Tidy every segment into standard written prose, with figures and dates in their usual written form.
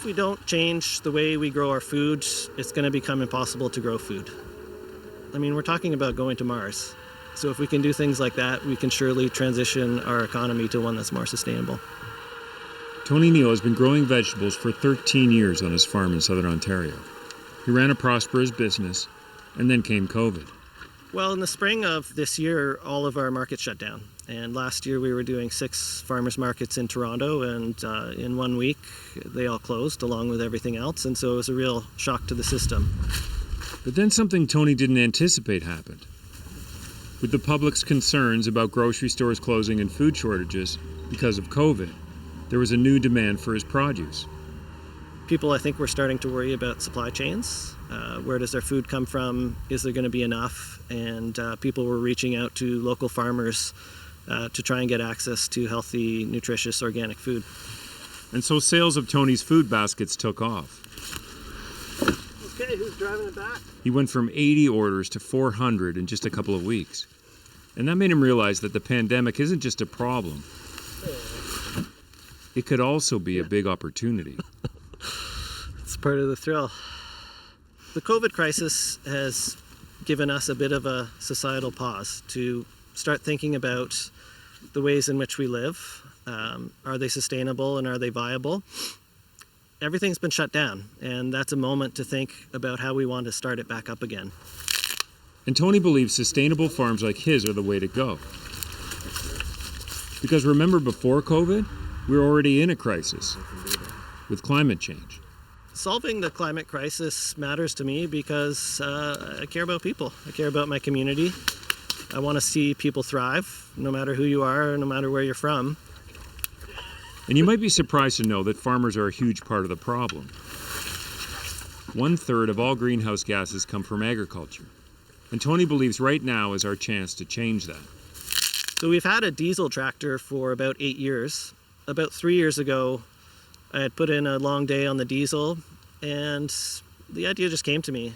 if we don't change the way we grow our food, it's going to become impossible to grow food. I mean, we're talking about going to Mars. So if we can do things like that, we can surely transition our economy to one that's more sustainable. Tony Neal has been growing vegetables for 13 years on his farm in southern Ontario. He ran a prosperous business, and then came COVID. Well, in the spring of this year, all of our markets shut down. And last year we were doing 6 farmers markets in Toronto, and in 1 week they all closed along with everything else, and so it was a real shock to the system. But then something Tony didn't anticipate happened. With the public's concerns about grocery stores closing and food shortages because of COVID, there was a new demand for his produce. People, I think, were starting to worry about supply chains. Where does their food come from? Is there going to be enough? And people were reaching out to local farmers to try and get access to healthy, nutritious, organic food. And so sales of Tony's food baskets took off. Okay, who's driving it back? He went from 80 orders to 400 in just a couple of weeks. And that made him realize that the pandemic isn't just a problem. It could also be a big opportunity. It's part of the thrill. The COVID crisis has given us a bit of a societal pause to start thinking about the ways in which we live. Are they sustainable and are they viable? Everything's been shut down, and that's a moment to think about how we want to start it back up again. And Tony believes sustainable farms like his are the way to go. Because remember, before COVID, we were already in a crisis with climate change. Solving the climate crisis matters to me because I care about people. I care about my community. I want to see people thrive, no matter who you are, no matter where you're from. And you might be surprised to know that farmers are a huge part of the problem. 1/3 of all greenhouse gases come from agriculture. And Tony believes right now is our chance to change that. So we've had a diesel tractor for about 8 years. About 3 years ago, I had put in a long day on the diesel, and the idea just came to me.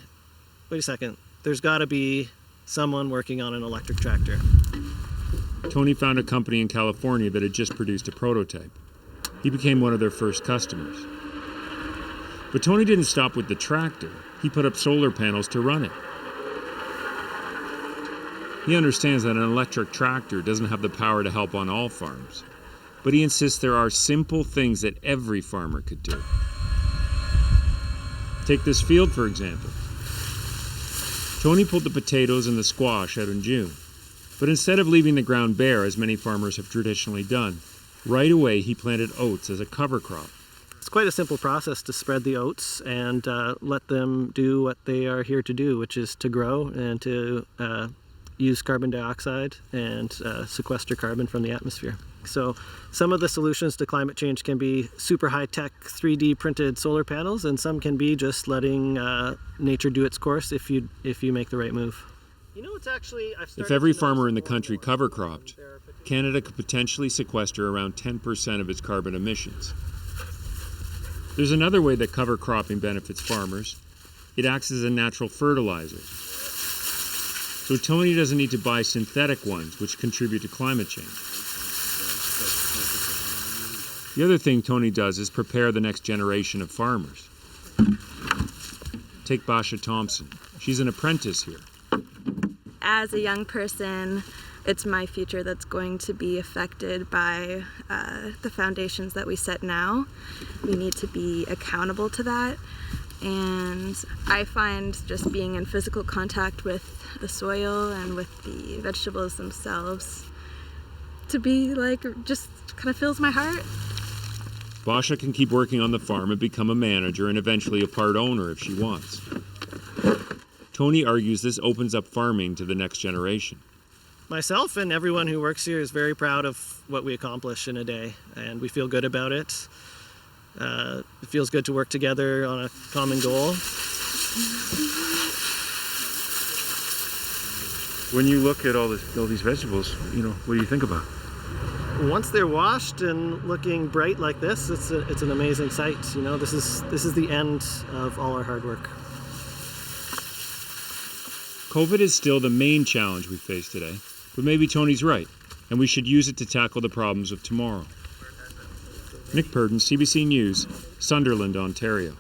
Wait a second, there's got to be someone working on an electric tractor. Tony found a company in California that had just produced a prototype. He became one of their first customers. But Tony didn't stop with the tractor. He put up solar panels to run it. He understands that an electric tractor doesn't have the power to help on all farms. But he insists there are simple things that every farmer could do. Take this field, for example. Tony pulled the potatoes and the squash out in June. But instead of leaving the ground bare, as many farmers have traditionally done, right away he planted oats as a cover crop. It's quite a simple process to spread the oats and let them do what they are here to do, which is to grow and to use carbon dioxide and sequester carbon from the atmosphere. So some of the solutions to climate change can be super high-tech 3D printed solar panels, and some can be just letting nature do its course if you make the right move. You know, it's actually, if every farmer in the country cover cropped, Canada could potentially sequester around 10% of its carbon emissions. There's another way that cover cropping benefits farmers. It acts as a natural fertilizer. So Tony doesn't need to buy synthetic ones, which contribute to climate change. The other thing Tony does is prepare the next generation of farmers. Take Basha Thompson. She's an apprentice here. As a young person, it's my future that's going to be affected by the foundations that we set now. We need to be accountable to that. And I find just being in physical contact with the soil and with the vegetables themselves to be like, just kind of fills my heart. Basha can keep working on the farm and become a manager and eventually a part owner if she wants. Tony argues this opens up farming to the next generation. Myself and everyone who works here is very proud of what we accomplish in a day, and we feel good about it. It feels good to work together on a common goal. When you look at all these vegetables, what do you think about? Once they're washed and looking bright like this, it's an amazing sight. This is the end of all our hard work. COVID is still the main challenge we face today, but maybe Tony's right, and we should use it to tackle the problems of tomorrow. Nick Purdon, CBC News, Sunderland, Ontario.